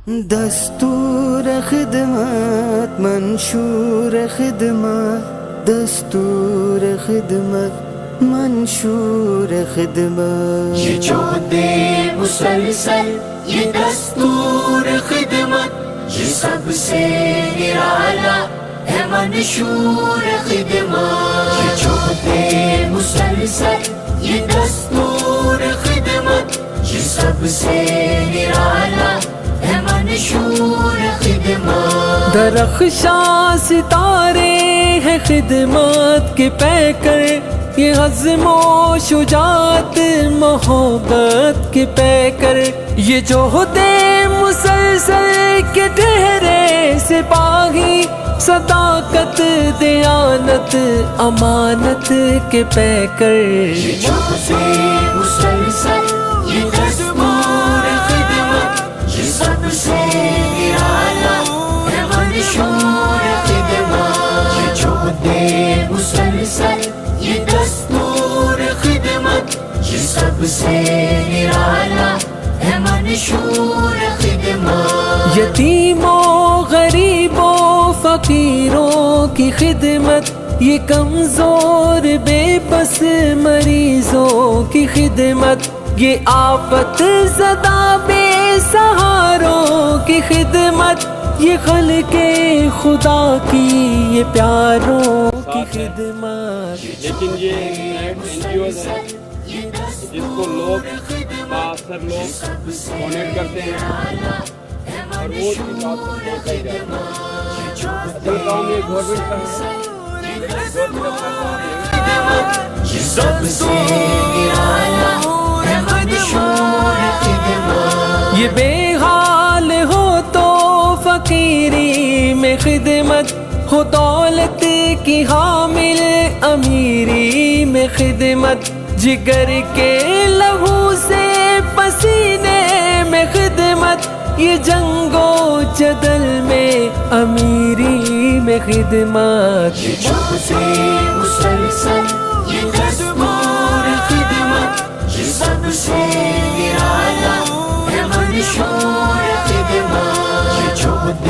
دستور خدمت منشور خدمت، دستور خدمت منشور خدمت، یہ جہد مسلسل یہ دستور خدمت، یہ سب سے نرالا ہے منشور خدمت، یہ جہد مسلسل یہ دستور خدمت، یہ سب سے نرالا ہے منشور خدمت۔ درخشاں ستارے ہیں خدمت کے پیکر، یہ عزم و شجاعت محبت کے پیکر، یہ جہد مسلسل کے ٹھہرے سپاہی، صداقت دیانت امانت کے پیکر، یہ جہد مسلسل یہ دستور خدمت، یہ سب سے نرالا ہے منشور خدمت، یہ جہد مسلسل یہ دستور خدمت، یہ سب سے نرالا ہے منشور خدمت۔ یتیموں غریبوں فقیروں کی خدمت، یہ کمزور بے بس مریضوں کی خدمت، یہ آفت زدہ بے سہاروں کی خدمت، یہ خلق خدا کی یہ پیاروں کی خدمت۔ لیکن یہ ایک NGOs ہے جس کو لوگ بااثر لوگ ڈونیٹ کرتے ہیں اور وہ اس کی بات کو پہنچائی جاتی ہے۔ اصل کام یہ گورنمنٹ کا ہے، گورنمنٹ اپنا کام یہ سب سے نرالا ہے منشور خدمت۔ یہ بے حال ہو تو فقیری میں خدمت، ہو دولت کی حامل امیری میں خدمت، جگر کے لہو سے پسینے میں خدمت، یہ جنگ و جدل میں امیری میں خدمت، یہ جہد مسلسل یہ دستور خدمت، یہ سب سے نرالا ہے منشور خدمت، یہ جہد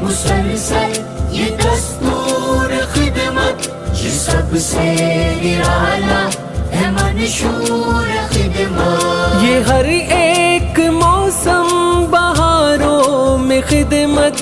مسلسل یہ دستور خدمت، یہ سب سے نرالا ہے منشور خدمت۔ یہ ہر ایک موسم بہاروں میں خدمت،